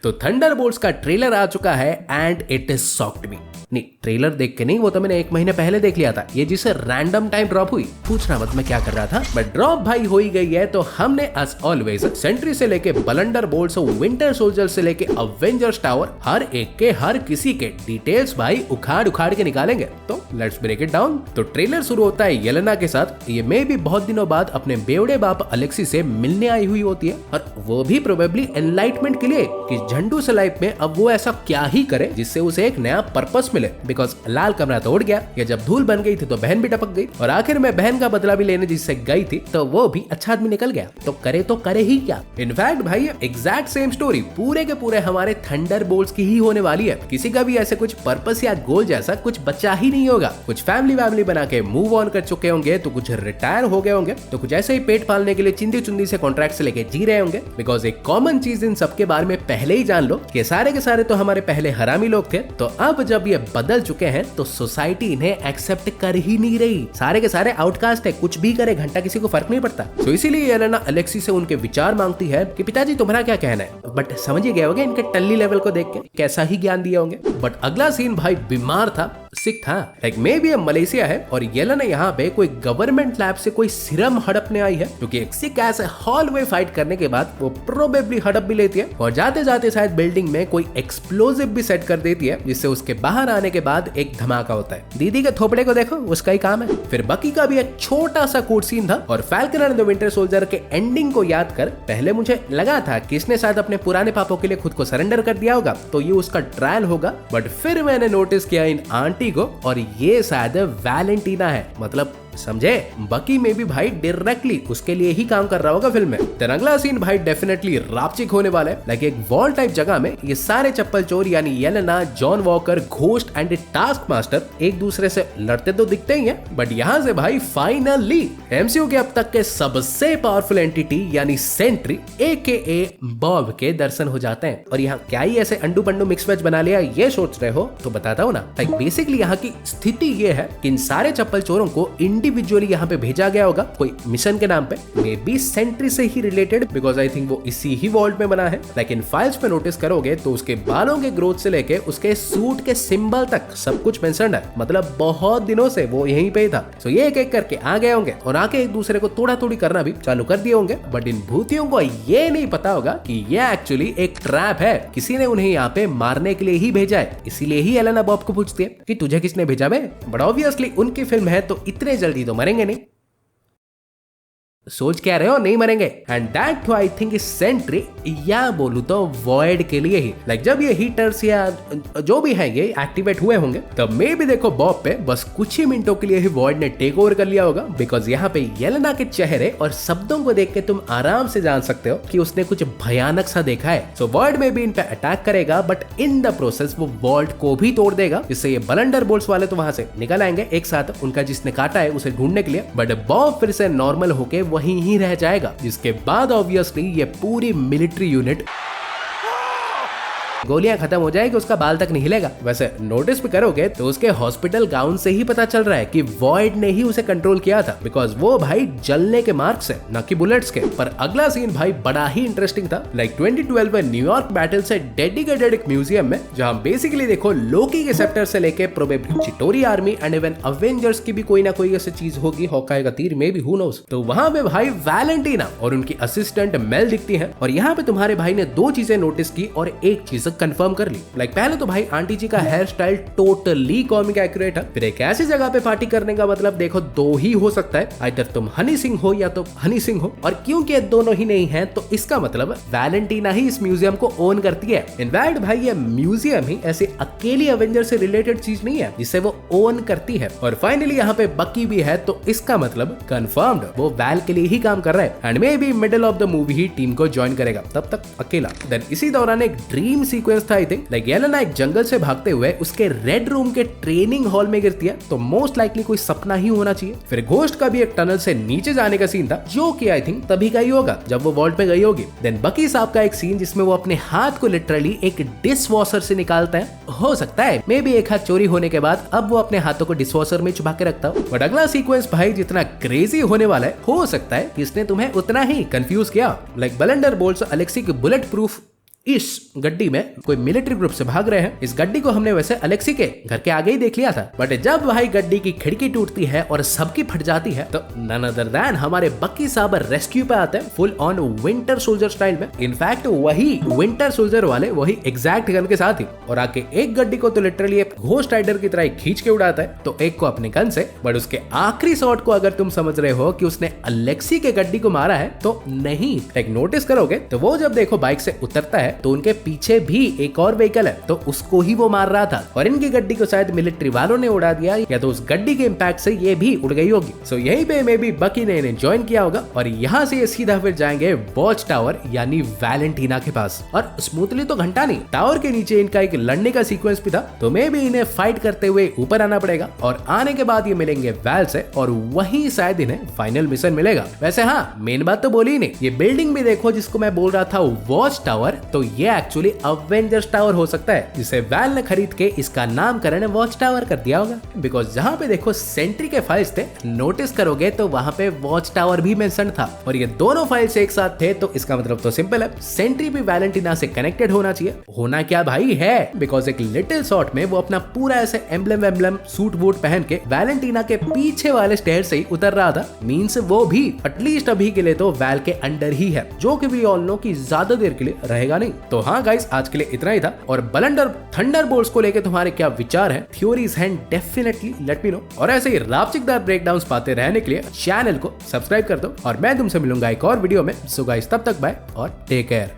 तो थंडरबोल्ट्स का ट्रेलर आ चुका है एंड इट इज शॉक्ड मी। नहीं, ट्रेलर देख के नहीं, वो तो मैंने 1 महीने पहले देख लिया था। ये जिसे रैंडम टाइम ड्रॉप हुई, पूछना मत मैं क्या कर रहा था, बट ड्रॉप भाई हो ही गई है। तो हमने एज ऑलवेज सेंट्री से लेके बलंडर बोल्ट्स, विंटर सोल्जर से लेके अवेंजर्स टावर, हर एक के हर किसी के डिटेल्स भाई उखाड़ उखाड़ के निकालेंगे। तो लेट्स ब्रेक इट डाउन। तो ट्रेलर शुरू होता है येलेना के साथ। ये मे भी बहुत दिनों बाद अपने बेवड़े बाप अलेक्सी से मिलने आई हुई होती है, और वो भी प्रोबेबली एनलाइटमेंट के लिए कि झंडू से लाइफ में अब वो ऐसा क्या ही करे जिससे उसे एक नया पर्पस मिले। बिकॉज लाल कमरा तो उड़ गया, या जब धूल बन गई थी तो बहन भी टपक गई, और आखिर में बहन का बदला भी लेने जिससे गई थी तो वो भी अच्छा आदमी निकल गया। तो करे ही क्या। इनफैक्ट भाई एग्जैक्ट सेम स्टोरी पूरे के पूरे हमारे थंडरबोल्ट्स की ही होने वाली है। किसी का भी ऐसे कुछ पर्पस या गोल जैसा कुछ बचा ही नहीं होगा। कुछ फैमिली बना के मूव ऑन कर चुके होंगे, तो कुछ रिटायर हो गए होंगे, तो कुछ ऐसे ही पेट पालने के लिए चिंदी चुंदी से कॉन्ट्रैक्ट से लेके जी रहे होंगे। बिकॉज एक कॉमन चीज इन सबके बारे में पहले ही जान लो कि सारे के सारे तो हमारे पहले हरामी लोग थे, तो अब जब ये बदल चुके हैं तो सोसाइटी इन्हें एक्सेप्ट कर ही नहीं रही। सारे के सारे आउटकास्ट है, कुछ भी करे घंटा किसी को फर्क नहीं पड़ता। तो इसीलिए येलेना अलेक्सी से उनके विचार मांगती है कि पिताजी तुम्हारा क्या कहना है। बट समझ ही गए होंगे इनके टल्ली लेवल को देख के कैसा ही ज्ञान दिए होंगे। बट अगला सीन भाई बीमार था, सिक था। लाइक मे बी मलेशिया है और येलेना यहाँ पे कोई गवर्नमेंट लैब से कोई सिरम हड़पने आई है, क्योंकि एक सिक ऐसे हॉलवे फाइट करने के बाद वो प्रोबेबली हड़प भी लेती है, और जाते जाते शायद बिल्डिंग में कोई एक्सप्लोजिव भी सेट कर देती है, जिससे उसके बाहर आने के बाद एक धमाका होता है। दीदी के थोपड़े को देखो, उसका ही काम है। फिर बकी का भी एक छोटा सा कोट सीन था, और falcon and the winter soldier के एंडिंग को याद कर पहले मुझे लगा था कि इसने शायद अपने पुराने पापों के लिए खुद को सरेंडर कर दिया होगा, तो ये उसका ट्रायल होगा। बट फिर मैंने नोटिस किया इन आंटी को, और ये शायद वैलेंटीना है। मतलब समझे, बकी में भी भाई डायरेक्टली उसके लिए ही काम कर रहा होगा फिल्म में। तो अगला सीन भाई डेफिनेटली रापचिक होने वाला है। लाइक एक वॉल टाइप जगह में ये सारे चप्पल चोर यानी Yelena, John Walker, Ghost and Taskmaster एक दूसरे से लड़ते तो दिखते ही हैं, बट यहाँ से भाई फाइनली एमसीयू के अब तक के सबसे पावरफुल एंटिटी यानी सेंट्री AKA बॉब के दर्शन हो जाते हैं। और यहाँ क्या ही ऐसे अंडू पंडू मिक्स वेज बना लिया ये सोच रहे हो, तो बताता हूँ ना। लाइक बेसिकली यहाँ की स्थिति ये है कि इन सारे चप्पल चोरों को इंडिविजुअली यहाँ पे भेजा गया होगा कोई मिशन के नाम पे, मे बी सेंट्री से ही रिलेटेड, बिकॉज आई थिंक वो इसी ही वॉल्ट में बना है। लेकिन फाइल्स पे नोटिस करोगे तो उसके बालों के ग्रोथ से लेके उसके सूट के सिंबल तक सब कुछ मेंशन्ड है। मतलब बहुत दिनों से वो यहीं पे ही था। सो ये एक एक करके आ गए होंगे और आके एक दूसरे को तोड़ा तोड़ी करना भी चालू कर दिए होंगे। बट इन भूतियों को ये नहीं पता होगा कि ये एक्चुअली एक ट्रैप है, किसी ने उन्हें यहाँ पे मारने के लिए ही भेजा है। इसीलिए ही येलेना बॉब को पूछती है कि तुझे किसने भेजा बे। बट ऑब्वियसली उनकी फिल्म है तो इतने जल्दी तो मरेंगे नहीं। सोच क्या रहे हो, नहीं मरेंगे। And that I think is Sentry, या बोलूं तो वॉइड के लिए ही। लाइक जब ये हीटर्स या जो भी है ये एक्टिवेट हुए होंगे, तब मे भी देखो बॉब पे बस कुछ ही मिनटों के लिए ही वॉइड ने टेक ओवर कर लिया होगा। बिकॉज यहाँ पे येलेना के चेहरे और शब्दों को देख के तुम आराम से जान सकते हो कि उसने कुछ भयानक सा देखा है। सो वॉइड में भी इन पे अटैक करेगा, बट इन द प्रोसेस वो वॉल्ट को भी तोड़ देगा, जिससे ये बलंडर बोल्ट्स वाले तो वहां से निकल आएंगे एक साथ उनका जिसने काटा है उसे ढूंढने के लिए। बट बॉब फिर से नॉर्मल होके वहीं ही रह जाएगा, जिसके बाद ऑब्वियसली ये पूरी मिलिट्री यूनिट गोलियां खत्म हो जाएगी, उसका बाल तक नहीं हिलेगा। वैसे नोटिस भी करोगे तो उसके हॉस्पिटल गाउन से ही पता चल रहा है कि वॉइड ने ही उसे कंट्रोल किया था, बिकॉज वो भाई जलने के मार्क्स है न कि बुलेट्स के। पर अगला सीन भाई बड़ा ही इंटरेस्टिंग था। लाइक 2012 में न्यूयॉर्क बैटल से डेडिकेटेड एक म्यूजियम में, जहां बेसिकली देखो लोकी के सेप्टर से लेके probably Chitauri army and even Avengers की भी कोई ना कोई ऐसी चीज होगी, हॉकाई का तीर में भी हु नोस। तो वहां पे भाई वैलेंटीना और उनकी असिस्टेंट मेल दिखती है, और यहाँ पे तुम्हारे भाई ने 2 चीजें नोटिस की और एक चीज कंफर्म कर ली। लाइक पहले तो भाई आंटी जी का hairstyle totally comic accurate है। फिर एक ऐसी जगह पे पार्टी करने का मतलब देखो 2 ही हो सकता है, आइदर तुम हनी सिंह हो या तो हनी सिंह हो, और क्योंकि दोनों ही नहीं है तो इसका मतलब वैलेंटीना ही इस म्यूजियम को ओन करती है। इनफैक्ट भाई ये म्यूजियम ही ऐसे अकेली अवेंजर से रिलेटेड चीज नहीं है जिसे वो ओन करती है। और फाइनली यहाँ पे बकी भी है, तो इसका मतलब कंफर्म्ड वो वैल के लिए ही काम कर रहा है, and may be middle of the movie he team को ज्वाइन करेगा, तब तक अकेला। देन इसी दौरान एक ड्रीम सीक्वेंस था आई थिंक। लाइक येलेना एक जंगल से भागते हुए उसके रेड रूम के ट्रेनिंग हॉल में गिरती है, तो मोस्ट लाइकली कोई सपना ही होना चाहिए। फिर घोस्ट का भी एक टनल से नीचे जाने का सीन था, जो कि आई थिंक तभी का ही होगा जब वो वॉल्ट पे गई होगी। देन बकी साहब का एक सीन जिसमें वो अपने हाथ को लिटरली एक डिश वॉशर से निकालता है। हो सकता है मे बी एक हाथ चोरी होने के बाद अब वो अपने हाथों को डिश वॉशर में छुपा के रखता हो। बट अगला सीक्वेंस भाई जितना क्रेजी होने वाला है, हो सकता है कि इसने तुम्हें उतना ही कंफ्यूज किया। लाइक बलंडर बोल्ट्स अलेक्सी की बुलेट प्रूफ इस गड्डी में कोई मिलिट्री ग्रुप से भाग रहे हैं। इस गड्डी को हमने वैसे अलेक्सी के घर के आगे ही देख लिया था, बट जब भाई गड्डी की खिड़की टूटती है और सबकी फट जाती है तो नन अदर देन हमारे बक्की साहब रेस्क्यू पे आते हैं full on winter soldier style में। इनफैक्ट वही विंटर सोल्जर वाले वही एग्जैक्ट गन के साथ ही, और आके एक गड्डी को तो लिटरली एक घोस्ट राइडर की तरह खींच के उड़ाता है, तो एक को अपने गन से। बट उसके आखिरी शॉट को अगर तुम समझ रहे हो कि उसने अलेक्सी के गड्डी को मारा है तो नहीं। एक नोटिस करोगे तो वो जब देखो बाइक से उतरता है तो उनके पीछे भी एक और व्हीकल है, तो उसको ही वो मार रहा था, और इनकी गड्डी को शायद मिलिट्री वालों ने उड़ा दिया, या तो उस गड्डी के इंपैक्ट से ये भी उड़ गई होगी। सो यहीं पे मे बी बकी ने इन्हें ज्वाइन किया होगा, और यहाँ से ये सीधा फिर जाएंगे वॉच टावर यानी वैलेंटीना के पास। और स्मूथली तो घंटा नहीं, टावर के नीचे इनका एक लड़ने का सीक्वेंस भी था, तो मे बी इन्हें फाइट करते हुए ऊपर आना पड़ेगा, और आने के बाद ये मिलेंगे वैल से, और वहीं शायद इन्हें फाइनल मिशन मिलेगा। वैसे हाँ, मेन बात तो बोली नहीं, ये बिल्डिंग भी देखो जिसको मैं बोल रहा था वॉच टावर, तो ये एक्चुअली अवेंजर्स टावर हो सकता है, जिसे वैल ने खरीद के इसका नामकरण वॉच टावर कर दिया होगा। बिकॉज जहाँ पे देखो सेंट्री के फाइल्स थे, नोटिस करोगे तो वहाँ पे वॉच टावर भी मेंशन था, और ये दोनों फाइल्स एक साथ थे, तो इसका मतलब तो सिंपल है, सेंट्री भी वैलेंटीना से कनेक्टेड होना चाहिए। होना क्या भाई है, बिकॉज एक लिटिल शॉट में वो अपना पूरा ऐसे एम्ब्लम सूट वूट पहन के वैलेंटीना के पीछे वाले स्टेयर से ही उतर रहा था। मींस वो भी एटलीस्ट अभी के लिए तो वैल के अंडर ही है, जो कि वी ऑल नो कि ज्यादा देर के लिए रहेगा नहीं। तो हाँ गाइस, आज के लिए इतना ही था, और बलंडर थंडरबोल्ट्स को लेके तुम्हारे क्या विचार हैं, थ्योरीज हैं, डेफिनेटली लेट मी नो। और ऐसे ही रापचिकदार ब्रेकडाउन्स पाते रहने के लिए चैनल को सब्सक्राइब कर दो, और मैं तुमसे मिलूंगा एक और वीडियो में। सो गाइस, तब तक बाय और टेक केयर।